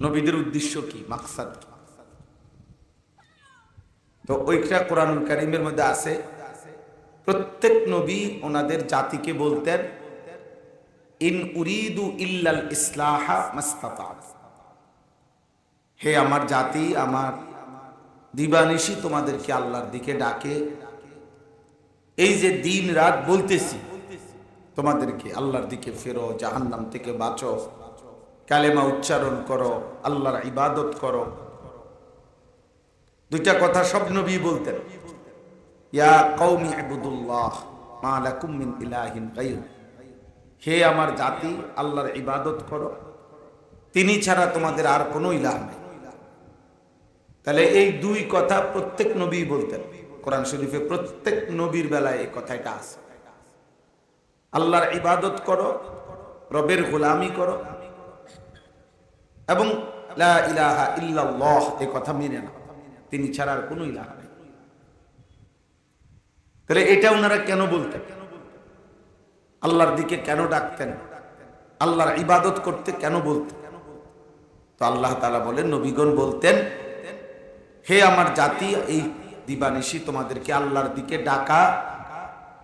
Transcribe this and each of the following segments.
নবীদের উদ্দেশ্য কি, মাকসাদ কি? তো ওইটা কোরআনুল কারীমের মধ্যে আছে। প্রত্যেক নবী ওনাদের জাতিকে বলতেন, ইন উরিদু ইল্লাল ইসলাহা মাস্তাতাত, হে আমার জাতি, আমার দিবানিশি তোমাদেরকে আল্লাহর দিকে ডাকে। এই যে দিন রাত বলতেছি তোমাদেরকে আল্লাহর দিকে ফেরো, জাহান্নাম থেকে বাঁচো, কালেমা উচ্চারণ করো, আল্লাহর ইবাদত করো। দুইটা কথা সব নবী বলতেন, ইয়া কওমি ইবুদুল্লাহ মা লাকুম মিন ইলাহিন গায়রু, হে আমার জাতি আল্লাহর ইবাদত করো, তিনি ছাড়া তোমাদের আর কোনো ইলাহ নেই। তাহলে এই দুই কথা প্রত্যেক নবী বলতেন। কোরআন শরীফে প্রত্যেক নবীর বেলায় এই কথাটা আছে, আল্লাহর ইবাদত করো, রবের গোলামি করো, এবং লা ইলাহা ইল্লাল্লাহ এই কথা মেনে নাও, তিনি ছাড়া আর কোনো ইলাহ নেই। তাহলে এটা ওনারা কেন বলতেন? আল্লাহর দিকে কেন ডাকতেন? আল্লাহর ইবাদত করতে কেন বলতেন? তো আল্লাহ তাআলা বলেন, নবীগণ বলতেন, হে আমার জাতি, এই দিবানিশি তোমাদেরকে আল্লাহর দিকে ডাকা,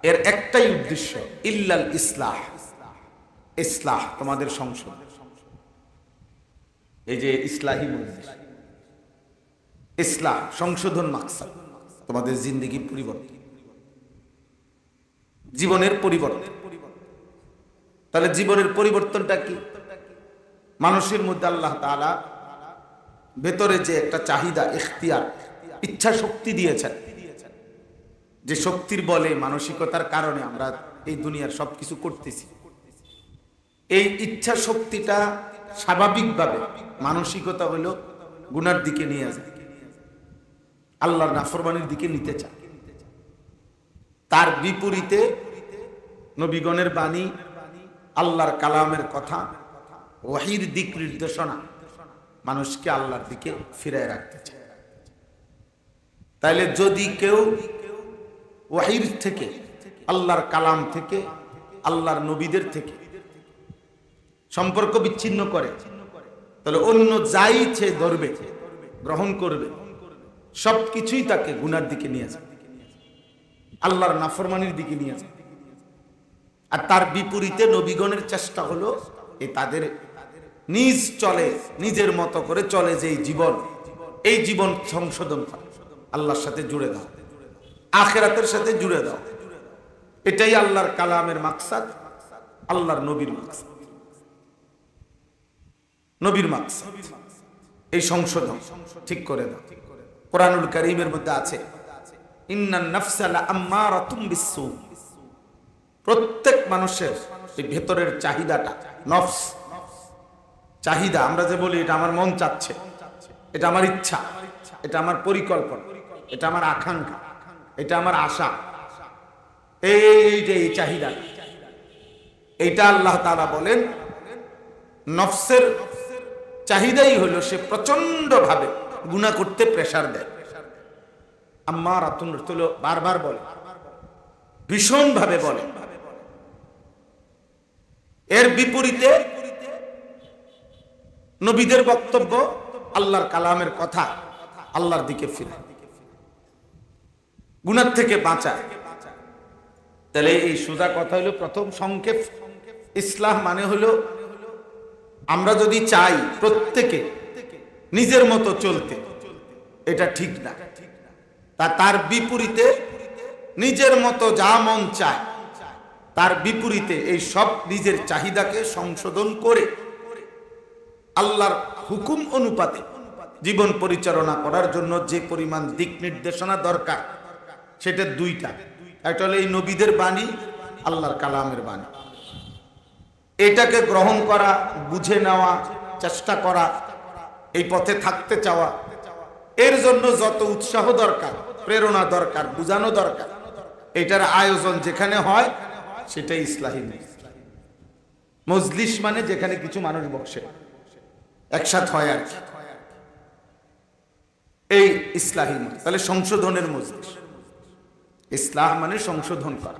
এর একটাই উদ্দেশ্য, ইল্লাল ইসলাহ, ইসলাহ তোমাদের সংশোধন। এই যে ইসলাহি মজলিস, ইসলাহ সংশোধন, মাকসাদ তোমাদের জিন্দেগি পরিবর্তন, জীবনের পরিবর্তন। তাহলে জীবনের পরিবর্তনটা কি? মানুষের মধ্যে আল্লাহ তাআলা ভেতরে যে একটা চাহিদা, ইখতিয়ার, ইচ্ছা শক্তি দিয়েছেন, যে শক্তির বলে, মানসিকতার কারণে আমরা এই দুনিয়ার সবকিছু করতেছি। এই ইচ্ছা শক্তিটা স্বাভাবিকভাবে মানসিকতা হলো গুনার দিকে নিয়ে যায়, আল্লাহর নাফরমানির দিকে নিতে চায়। তার বিপরীতে নবীগণের বাণী, আল্লাহর কালামের কথা, ওয়াহির দিক নির্দেশনা মানুষকে আল্লাহর দিকে ফিরায় রাখতে চায়। তাইলে যদি কেউ ওয়াহির থেকে, আল্লাহর কালাম থেকে, আল্লাহর নবীদের থেকে সম্পর্ক বিচ্ছিন্ন করে, তাহলে অন্য যাই ইচ্ছে ধরবে, গ্রহণ করবে, সবকিছুই তাকে গুনার দিকে নিয়ে যাবে, আল্লাহর নাফরমানির দিকে নিয়ে যাবে। আর তার বিপরীতে নবীগণের চেষ্টা হলো তাদের নিজ চলে, নিজের মতো করে চলে যে জীবন, এই জীবন সংশোধন করে আল্লাহর সাথে জুড়ে দাও, আখিরাতের সাথে জুড়ে দাও। এটাই আল্লাহর কালামের মাকসাদ, আল্লাহর নবীর মাকসাদ, নবীর মাকসাদ এই সংশোধন ঠিক করে দাও। কোরআনুল কারীমের মধ্যে আছে, ইন্নান নাফসা লাআম্মারাতুম বিসসু, প্রত্যেক মানুষের এই ভেতরের চাহিদাটা, নফস চাহিদা, আমরা যে বলি এটা আমার মন চাচ্ছে, এটা আমার ইচ্ছা, এটা আমার পরিকল্পনা, এটা আমার আকাঙ্ক্ষা, এটা আমার আশা, এই যে এই চাহিদা, এইটা আল্লাহ তাআলা বলেন নফসের চাহিদাই হলো সে প্রচন্ড ভাবে গুনাহ করতে প্রেসার দেয়। আম্মারাতুন, বারবার বলে, ভীষণ ভাবে বলে। এর বিপরীতে নবীদের বক্তব্য, আল্লাহর কালামের কথা, আল্লাহর দিকে ফিরে, গুনাহ থেকে বাঁচা। তাহলে এই সোজা কথা হলো, প্রথম সংক্ষেপ, ইসলাম মানে হলো আমরা যদি চাই প্রত্যেকে নিজের মতো চলতে, এটা ঠিক না। তার বিপরীতে নিজের মতো যা মন চায়, তার বিপরীতে এই সব নিজের চাহিদাকে সংশোধন করে আল্লাহর হুকুম অনুপাতে জীবন পরিচালনা করার জন্য যে পরিমাণ দিক নির্দেশনা দরকার, সেটা দুইটা। একটা হলো এই নবীদের বাণী, আল্লাহর কালামের বাণী, এটাকে গ্রহণ করা, বুঝে নেওয়া, চেষ্টা করা, এই পথে থাকতে চাওয়া। এর জন্য যত উৎসাহ দরকার, প্রেরণা দরকার, বুঝানো দরকার, এটার আয়োজন যেখানে হয় সেটাই ইসলাহি মজলিস। মানে যেখানে কিছু মানুষ বসে একসাথে হয় আর কি, এই ইসলাহি। তাহলে সংশোধনের মজলিস, ইসলাহ মানে সংশোধন করা,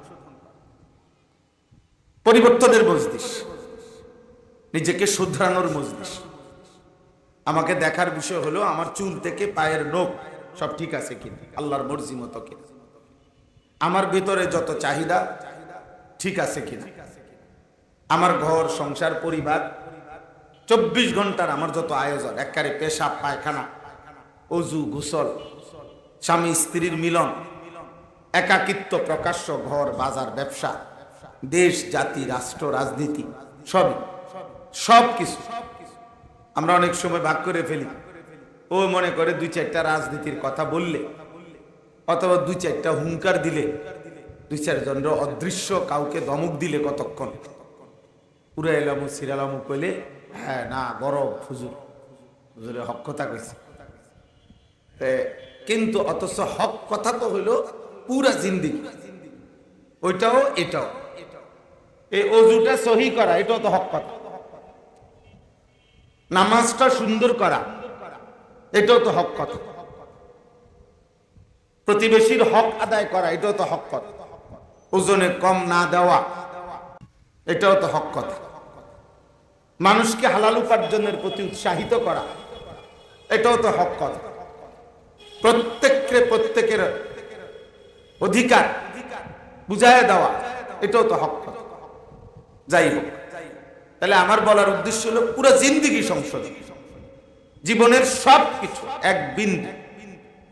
পরিবর্তনের মজলিস, নিজেকে শুধরানোর মজলিস। আমাকে দেখার বিষয় হলো আমার চুল থেকে পায়ের নখ সব ঠিক আছে কিনা, আল্লাহর মর্জি মতো কিনা, আমার ভিতরে যত চাহিদা ঠিক আছে কিনা, আমার ঘর সংসার পরিবার 24 ঘন্টার আমার যত আয়োজন, একবারে পেশাব পায়খানা, অজু গোসল, স্বামী স্ত্রীর মিলন, একাকিত্ব প্রকাশ্য, ঘর বাজার ব্যবসা, দেশ জাতি রাষ্ট্র রাজনীতি, সব কিছু আমরা অনেক সময় ভাগ করে ফেলি। ও মনে করে 2-4টা রাজনীতির কথা বললে অথবা 2-4টা হুঙ্কার দিলে, 2-4 জনের অদৃশ্য কাউকে ধমক দিলে কতক্ষণ পুরো এলামু সিরালামু কইলে হ্যাঁ না গরব হুজুরে হক কথা কইছে। কিন্তু অথচ হক কথা তো হইলো পুরা জিন্দেগি, ওইটাও এটাও। এই অজুটা সহি করা এটাও তো হক কথা, নামাজটা সুন্দর করা এটাও তো হক কথা, প্রতিবেশীর হক আদায় করা এটাও তো হক কথা, ওজনে কম না দেওয়া এটাও তো হক কথা, মানুষকে হালাল উপার্জনের প্রতি উৎসাহিত করা এটাও তো হক কথা, প্রত্যেকের অধিকার বুঝায় দেওয়া এটাও তো হক কথা। যাই হোক, তাহলে আমার বলার উদ্দেশ্য হলো পুরো জিন্দেগি সংশোধন, জীবনের সব কিছু এক বিন্দু।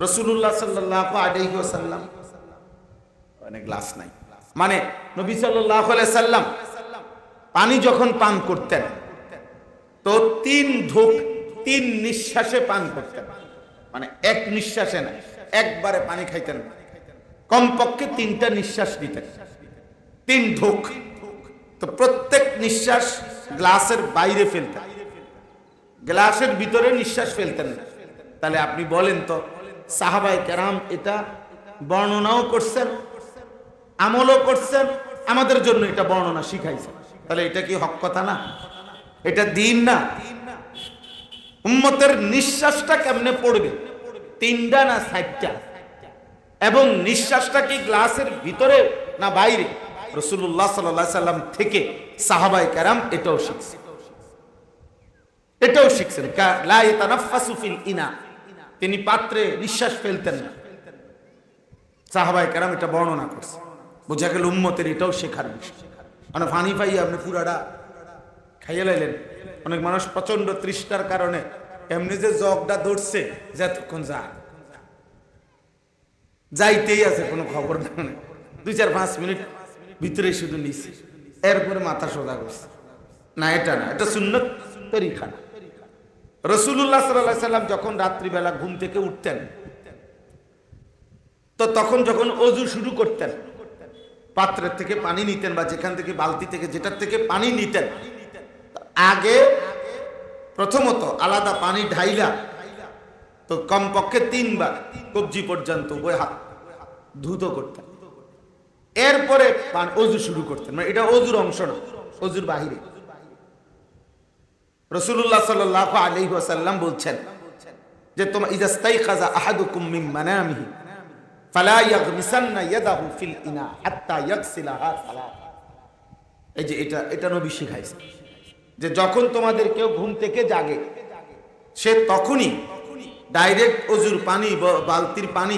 রাসূলুল্লাহ সাল্লাল্লাহু আলাইহি ওয়াসাল্লাম অনেক গ্লাস নাই, মানে নবী সাল্লাল্লাহু আলাইহি সাল্লাম পানি যখন পান করতেন তো 3 ঢোক 3 নিঃশ্বাসে পান করতেন, মানে এক নিঃশ্বাসে না, একবারে পানি খাইতেন না, কমপক্ষে 3টা নিঃশ্বাস নিতেন, 3 ঢোক। তো প্রত্যেক নিঃশ্বাস গ্লাসের বাইরে ফেলতেন, গ্লাসের ভিতরে নিঃশ্বাস ফেলতেন না। তাহলে আপনি বলেন তো, সাহাবায়ে কেরাম এটা বর্ণনাও করছেন, আমলও করছেন, আমাদের জন্য এটা বর্ণনা শিখাইছেন, তাহলে এটা কি হক কথা না? এটা দ্বীন না? উম্মতের নিঃশ্বাসটা কেমনে পড়বে, 3টা না 4টা, এবং নিঃশ্বাসটা কি গ্লাসের ভিতরে না বাইরে? রাসূলুল্লাহ সাল্লাল্লাহু আলাইহি সাল্লাম থেকে সাহাবায়ে কেরাম এটাও শিখছেন। লা ইয়াতানাফাসু ফিল ইনা, তিনি পাত্রে নিঃশ্বাস ফেলতেন না, সাহাবায়ে কেরাম এটা বর্ণনা করছে। বোঝা গেল উম্মতের এটাও শেখার বিষয়। মানে পানি পাই আপনি পুরাটা খাইয়ে লাইলেন। অনেক মানুষ প্রচন্ড তৃষ্ণার কারণে এমনি যে জগটা ধরছে যে এতক্ষণ যাইতেই আছে, কোনো খবর নেই, 2-4-5 মিনিট ভিতরে শুধু নিচ্ছে, এরপরে মাথা সোজা করছে না, এটা না, এটা সুন্নত তরিকা না। রাসূলুল্লাহ সাল্লাল্লাহু আলাইহি সাল্লাম যখন রাত্রিবেলা ঘুম থেকে উঠতেন তো তখন যখন ওযু শুরু করতেন, পাত্রের থেকে পানি নিতেন বা যেখান থেকে বালতি থেকে যেটার থেকে পানি নিতেন, আগে প্রথমত আলাদা পানি ঢাইলা তো কমপক্ষে 3 বার কবজি পর্যন্ত উভয় হাত ধুত করতেন, এরপরে ওযু শুরু করতেন। মানে এটা ওযুর অংশ না, ওযুর বাহিরে। রাসূলুল্লাহ সাল্লাল্লাহু আলাইহি ওয়াসাল্লাম বলছেন যে তোমরা ইযাস্তাইখাযা আহাদুকুম মিন মানামিহি ফালা ইয়াগমিসান্না ইয়াদাহু ফিল ইনা হাত্তা ইয়াগসিলাহা সালাত। এই যে এটা নবী শিখাইছে যে যখন তোমাদের কেউ ঘুম থেকে জাগে সে তখনই ডাইরেক্ট ওযুর পানি বালতির পানি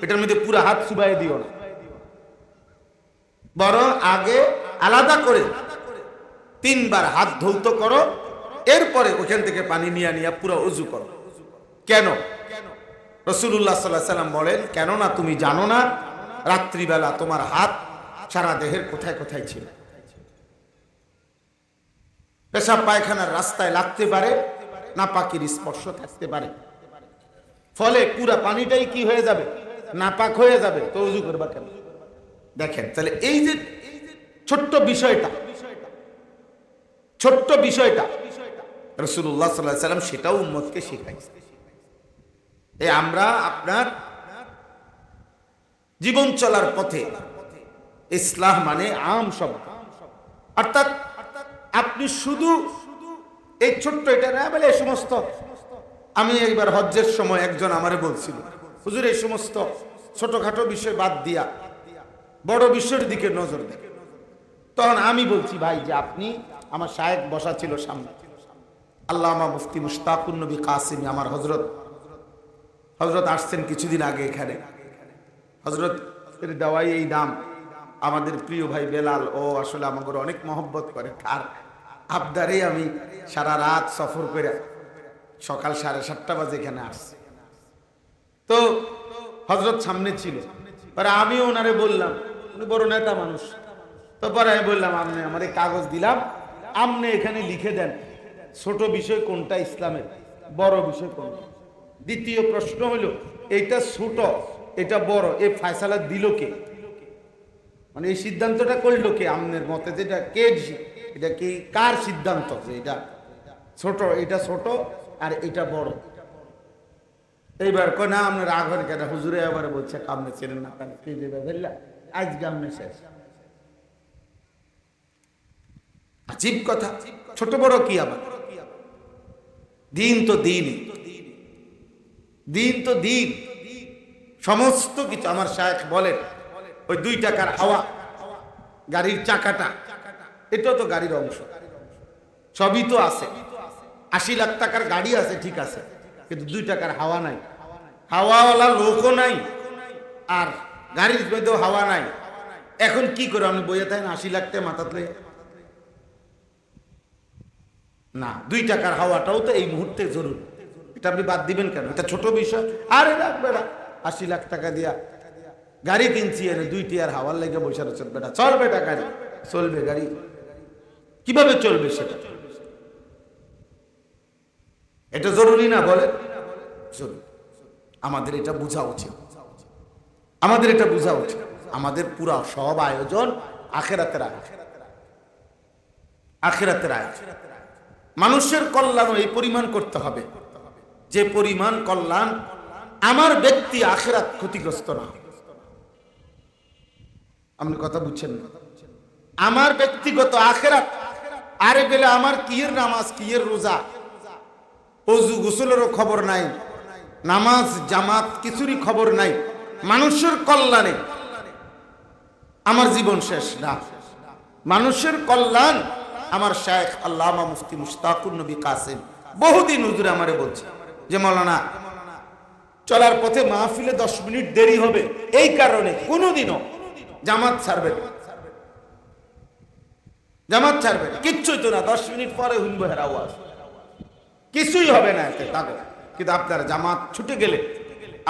এটার মধ্যে পুরো হাত চুবাই দিও না, বরং আগে আলাদা করে 3 বার হাত ধৌত করো, এরপরে ওখান থেকে পানি নিয়ে পুরো ওযু করো। কেন? রাসূলুল্লাহ সাল্লাল্লাহু আলাইহি সাল্লাম বলেন, কেননা তুমি জানো না রাত্রিবেলা তোমার হাত সারা দেহের কোথায় কোথায় ছিল, পেশাব পায়খানার রাস্তায় লাগতে পারে, নাপাকের স্পর্শ থাকতে পারে, ফলে পুরা পানিটাই কি হয়ে যাবে, নাপাক হয়ে যাবে, তো ওযু করবা কেন? দেখেন, তাহলে এই যে ছোট্ট বিষয়টা রাসূলুল্লাহ সাল্লাল্লাহু আলাইহি সাল্লাম সেটাও উম্মতকে শিখাইছে। এই আমরা আপনার জীবন চলার পথে ইসলাম মানে আম শব্দ, অর্থাৎ আপনি শুধু এই ছোট্ট এটা না বলে এই সমস্ত। আমি একবার হজ্জের সময় একজন আমারে বলছিল, হুজুর এই সমস্ত ছোটখাটো বিষয় বাদ দিয়া বড় বিষয়ের দিকে নজর দেন। তখন আমি বলছি, ভাই যে আপনি, আমার শায়েখ বসা ছিল সামনে, আল্লামা মুফতি মুশতাকুন নবী কাসিমি, আমার হজরত আসছেন কিছুদিন আগে এখানে। হজরত দেওয়াই এই নাম, আমাদের প্রিয় ভাই বেলাল ও আসলে আমাকে অনেক মহব্বত করে, আর আবদারে আমি সারা রাত সফর করে সকাল 7:30 বাজে এখানে আসছি। তো হজরত সামনে ছিল, পরে আমিও ওনারে বললাম, উনি বড় নেতা মানুষ, তো পরে আমি বললাম আপনি আমার এই কাগজ দিলাম, আপনি এখানে লিখে দেন ছোট বিষয় কোনটা ইসলামের, বড় বিষয় কোনটা। দ্বিতীয় প্রশ্ন হলো এইটা ছোট এটা বড়, এই ফয়সালা দিল কে, মানে এই সিদ্ধান্তটা করলো কে আপনার মতে, যেটা কে, এটা কি কার সিদ্ধান্ত যে এটা ছোট, এটা ছোট আর এটা বড়। এইবার কই না আপনার রাগ হয় কেন হুজুরে, আবার বলছে আপনি চেনেন না কেন, কি দেবে বললা আজকে আপনি শেষ। আজীব কথা, ছোট বড় কি আবার, দিন তো দিন, দিন তো দিন, সমস্ত কিছু। আমার শায়েখ বলেন ওই 2 টাকার হাওয়া, গাড়ির চাকাটা, এটাও তো গাড়ির অংশ, সবই তো আছে। 80 লাখ টাকার গাড়ি আছে ঠিক আছে, কিন্তু 2 টাকার হাওয়া নাই, হাওয়াওয়ালা লোকও নাই, আর গাড়ির মধ্যেও হাওয়া নাই। এখন কি করে আপনি বইয়ে থাকেন 80 লাখ টাকা মাথাতে না, 2 টাকার হাওয়াটাও তো এই মুহূর্তে জরুরি, এটা আপনি বাদ দিবেন কেন? এটা ছোট বিষয়। আরে রাখবে না, 80 লাখ টাকা দিয়া গাড়ি কিনছি, এর 2 টিয়ার হাওয়ার লেগে বসে রয়েছে, বেটা চলবে না গাড়ি, চলবে গাড়ি কিভাবে চলবে সেটা, এটা জরুরি না বলে? জরুরি। আমাদের এটা বোঝা উচিত, আমাদের এটা বোঝা উচিত। আমাদের পুরা সব আয়োজন আখিরাতের আয়োজন, আখিরাতের আয়োজন। মানুষের কল্যাণ এই পরিমাণ করতে হবে যে পরিমাণ কল্যাণ আমার ব্যক্তি আখিরাত ক্ষতিগ্রস্ত না। আপনি কথা বুঝছেন না? আমার ব্যক্তিগত আখিরাত, আরে বেলে আমার কিয়ের নামাজ, কিয়ের রোজা, ওযু গোসলেরও খবর নাই, নামাজ জামাত কিছুরই খবর নাই, মানুষের কল্যাণে আমার জীবন শেষ না। মানুষের কল্যাণ আমার শায়েখ আল্লামা মুফতি মুশতাকুন নবী কাসিম বহুদিন হুজুর আমারে বলছে যে মাওলানা চলার পথে মাহফিলে 10 মিনিট দেরি হবে, এই কারণে কোনোদিনও জামাত ছাড়বে না, জামাত ছাড়বে না, কিচ্ছুই তো না, 10 মিনিট পরে হুনবো হের আওয়াজ, কিছুই হবে না এতে তাগো। কিন্তু আপনার জামাত ছুটে গেলে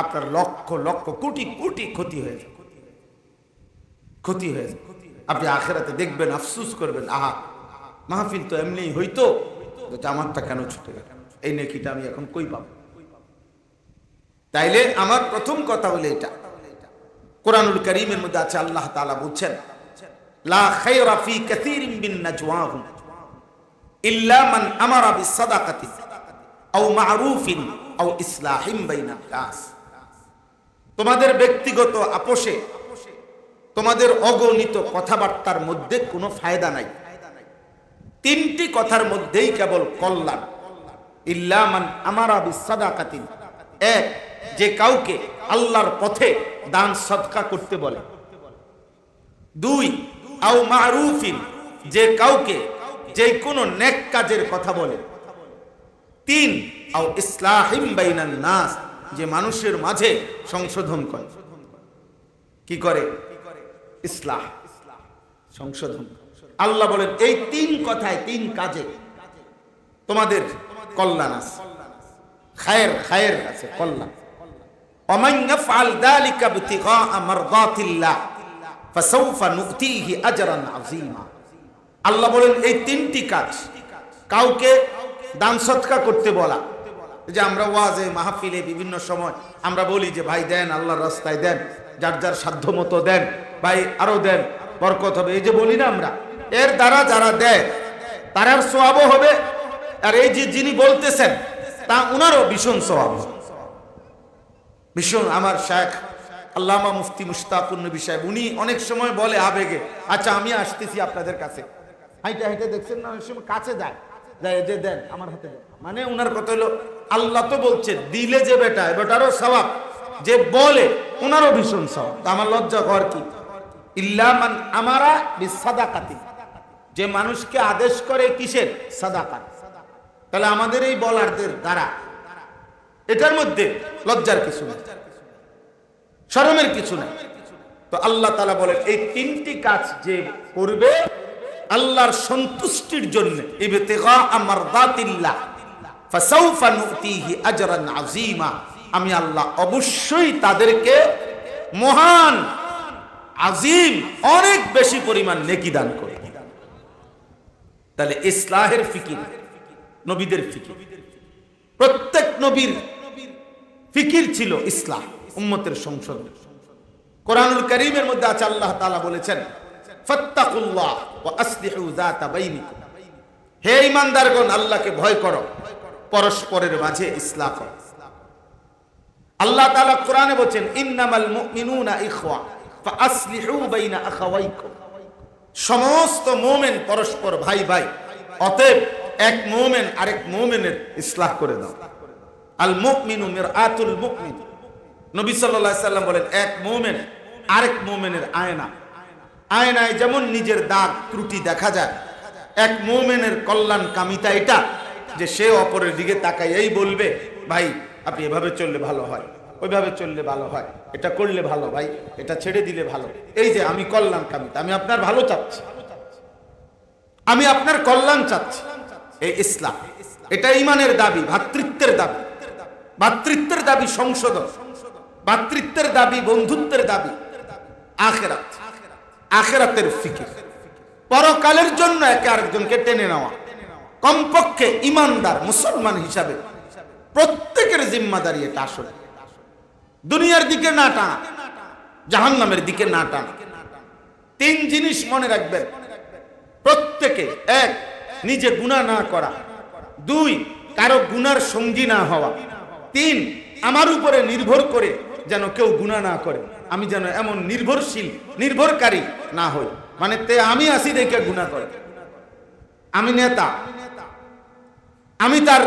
আপনার লক্ষ লক্ষ কোটি কোটি ক্ষতি হয়ে যায়, ক্ষতি হয়ে যায়। আপনি আখিরাতে দেখবেন, আফসোস করবেন, আহা মাহফিল তো এমনি হইতো, জামাতটা কেন ছুটে গেল, এই নেকিটা আমি এখন কই পাবো? তাইলে আমার প্রথম কথা হলো এটা, কোরআনুল কারীমের মধ্যে আছে, আল্লাহ তাআলা বলছেন লা খায়রা ফি কাসীরিন মিন নাজওয়াহুম ইল্লা মান আমারা বিসসাদাকাতি আও মা'রুফিন আও ইসলাহিম বাইনান নাস। তোমাদের ব্যক্তিগত আপোষে, তোমাদের অগণিত কথাবার্তার মধ্যে কোনো ফায়দা নাই, 3টি কথার মধ্যেই কেবল কল্যাণ। ইল্লা মান আমারা বিসসাদাকাতি, এক, যে কাউকে আল্লাহর পথে দান সদকা করতে বলে। 2, আও মা'রুফিন, যে কাউকে যে কোনো নেক কাজের কথা বলে। 3, আও ইসলাহিম বাইনান নাস, যে মানুষের মাঝে সংশোধন করে। কি করে? ইসলাহ, সংশোধন। আল্লাহ বলেন এই 3 কথায়, 3 কাজে তোমাদের কল্যাণ আছে, খায়ের, খায়ের আছে, কল্যাণ। ওমান ইয়াফআল যালিকা ইবতিগাআ মারদাতিল্লাহ ফাসাউফা নুতিহি আজরান আযীমা। আল্লাহ বলেন এই 3টি কাজ, কাউকে দান সদকা করতে বলা, যে আমরা ওয়াজে মাহফিলে বিভিন্ন সময় আমরা বলি যে ভাই দেন, আল্লাহর রাস্তায় দেন, যার যার সাধ্য মতো দেন, ভাই আরো দেন, বরকত হবে, এই যে বলি না আমরা, এর দ্বারা যারা দেয় তারার সওয়াবও হবে, আর এই যে যিনি বলতেছেন তা উনারও ভীষণ সওয়াব, ভীষণ। আমার শায়েখ আল্লামা মুফতি মুশতাকুন নবী সাহেব, উনি অনেক সময় বলে আবেগে, আচ্ছা আমি আসতেছি আপনাদের কাছে, হাইটে হাইটে দেখছেন না অনেক সময় কাছে যায়, যে দেন আমার হাতে দেন, মানে উনার কথা হলো আল্লাহ তো বলছে দিলে যে বেটা, বেটারও সওয়াব, যে বলে উনারও ভীষণ সওয়াব। আমার লজ্জা কর কি, ইল্লা মান আমারা বিসসাদাকাতি, যে মানুষকে আদেশ করে কিসের? সাদাকাত। তাহলে আমাদের এই বলারদের দ্বারা এটার মধ্যে লজ্জার কিছু নেই, শরমের কিছু নেই। তো আল্লাহ তাআলা বলেন এই তিনটি কাজ যে করবে আল্লাহর সন্তুষ্টির জন্য, ইবতিগা মারদাতিল্লাহ, ফাসাউফা নুতিহি আজরান আযীমা, আমি আল্লাহ অবশ্যই তাদেরকে মহান, আজিম, অনেক বেশি পরিমাণ নেকি দান করে। তাহলে ইসলাহের ফিকির, নবীদের ফিকির, প্রত্যেক নবীর ফিকির ছিল ইসলাহ, উম্মতের সংশোধন। কোরআনুল কারীমের মধ্যে আছে আল্লাহ তাআলা বলেছেন ফাত্তাকুল্লাহ ওয়া আসলিহু যাতা বাইনিকুম, হে ঈমানদারগণ আল্লাহকে ভয় করো, পরস্পরের মাঝে ইসলাহ করো। আল্লাহ তাআলা কোরআনে বলেন ইন্নামাল মুমিনুনা ইখওয়া ফাআসলিহু বাইনা আখাওয়াইকুম, সমস্ত মুমিন পরস্পর ভাই ভাই, অতএব এক মুমিন আরেক মুমিনের ইসলাহ করে দাও। আল মুমিনু মিরআতুল মুমিন, নবী সাল্লাল্লাহু আলাইহি সাল্লাম বলেন এক মুমিন আরেক মুমিনের আয়না, আয়নায় যেমন নিজের দাগ ত্রুটি দেখা যায়, এক মুমিনের কল্যাণ কামিতা এটা যে সে অপরের দিকে তাকায় এই বলবে ভাই আপনি এভাবে চললে ভালো হয়, ওইভাবে চললে ভালো হয়, এটা করলে ভালো ভাই, এটা ছেড়ে দিলে ভালো। এই যে আমি কল্যাণ কামিতা, আমি আপনার ভালো চাচ্ছি, আমি আপনার কল্যাণ চাচ্ছি, এই ইসলাম। এটা ঈমানের দাবি, ভ্রাতৃত্বের দাবি, ভ্রাতৃত্বের দাবি সংশোধন, ভ্রাতৃত্বের দাবি বন্ধুত্বের দাবি, আখিরাত, আখিরাতের ফিকির, পরকালের জন্য একে আরেকজনকে টেনে নেওয়া। কমপক্ষে ঈমানদার মুসলমান হিসাবে প্রত্যেকের জিম্মাদারি এটা, আসলে দুনিয়ার দিকে না টানা, জাহান্নামের দিকে না টানা। তিন জিনিস মনে রাখবেন প্রত্যেকে: এক, নিজে গুনাহ না করা; দুই, কারো গুনার সঙ্গী না হওয়া; তিন, আমার উপরে নির্ভর করে যেন কেউ গুনাহ না করে, আমি যেন এমন নির্ভরশীল, নির্ভরকারী না হই। মানে আমি আসি দেখে গুনাহ করে, আমি নেতা, আমি তার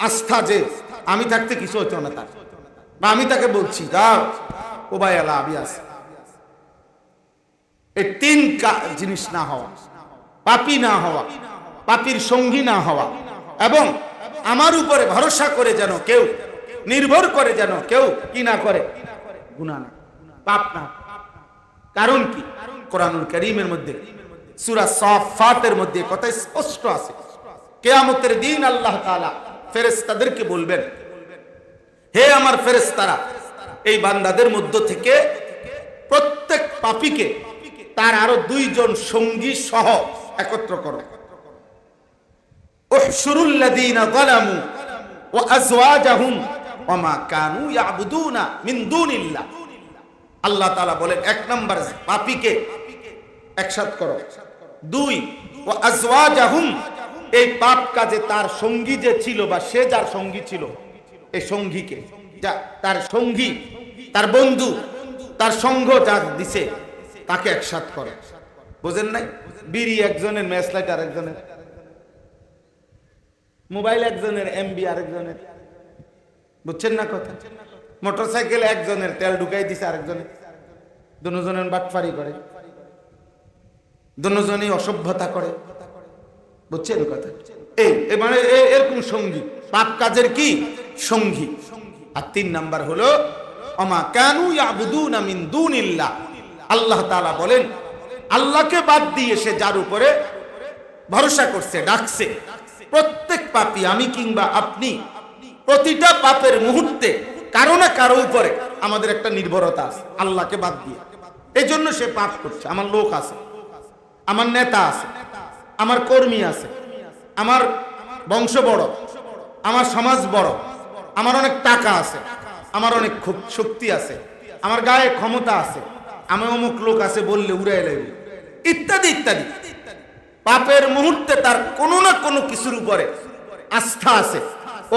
আস্থা, যে আমি থাকতে কিছু হতো না তার, বা আমি তাকে বলছি যাও ও ভাই আল্লাহ আমি আসি। এই তিন জিনিস না হওয়া: পাপী না হওয়া, পাপীর সঙ্গী না হওয়া, এবং আমার উপরে ভরসা করে যেন কেউ, নির্ভর করে যেন কেউ কি না করে, গুনাহ না, পাপ না। কারণ কি? কোরআনুল কারীমের মধ্যে সূরা সাফফাতের মধ্যে কথা স্পষ্ট আছে, কিয়ামতের দিন আল্লাহ তাআলা ফেরেশতাদেরকে বলবেন, হে আমার ফেরেশতারা, এই বান্দাদের মধ্য থেকে প্রত্যেক পাপীকে তার আরো দুইজন সঙ্গী সহ একত্র করো। উহশুরুল লাযীনা যালামু ওয়া আযওয়াজাহুম ওয়া মা কানু ইয়াবুদুনা মিন দুনিল্লাহ। আল্লাহ তাআলা বলেন, এক নাম্বার পাপীকে একসাথে করো। দুই, ওয়া আযওয়াজাহুম, এই পাপ কাজে তার সঙ্গী যে ছিল বা সে যার সঙ্গী ছিল, এই সঙ্গীকে, তার সঙ্গী, তার বন্ধু, তার সঙ্গ যা দিছে তাকে একসাথে করে। বুঝেন নাই? বিড়ি একজনের, ম্যাচ লাইট আরেকজনের, মোবাইল একজনের, এমবি আরেকজনের। বুঝছেন না কথা? মোটরসাইকেল একজনের, তেল ঢুকাই দিছে আরেকজনের। দুজনের বাটফারি করে, দুজনই অসভ্যতা করে। বুঝছেন কথা? এই মানে এরকম সঙ্গী, পাপ কাজের কি সঙ্গী। আর তিন নাম্বার হলো ওমা কানু ইয়াবুদুনা মিন দুনিল্লাহ। আল্লাহ তাআলা বলেন, আল্লাহকে বাদ দিয়ে সে যার উপরে ভরসা করছে, ডাকছে, প্রত্যেক পাপী, আমি কিংবা আপনি, প্রতিটা পাপের মুহূর্তে কারো না কারো উপরে আমাদের একটা নির্ভরতা আছে, আল্লাহকে বাদ দিয়ে। এই জন্য সে পাপ করছে। আমার লোক আছে, আমার নেতা আছে, আমার কর্মী আছে, আমার বংশ বড়, আমার সমাজ বড়, আমার অনেক টাকা আছে, আমার অনেক শক্তি আছে, আমার গায়ে ক্ষমতা আছে, আমি অমুক লোক আছে বললে উড়াই লাগবে, ইত্যাদি ইত্যাদি। পাপের মুহূর্তে তার কোনো না কোনো কিছুর উপরে আস্থা আছে,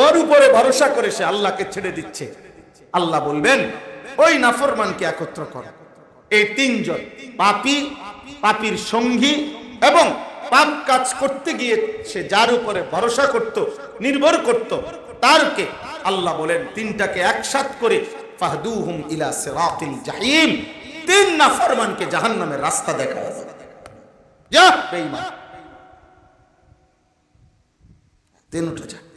ওর উপরে ভরসা করে সে আল্লাহকে ছেড়ে দিচ্ছে। আল্লাহ বলবেন, ওই নাফরমানকে একত্র কর। এই তিনজন, পাপী, পাপীর সঙ্গী এবং পাপ কাজ করতে গিয়ে সে যার উপরে ভরসা করত, নির্ভর করত, তারকে আল্লাহ বলেন তিনটাকে একসাথ করে ফাহদুহুম ইলা সিরাতিল জাহিম, তিন নাফরমানকে জাহান্নামের রাস্তা দেখায়। যা বেঈমান, তেন উঠে যায়।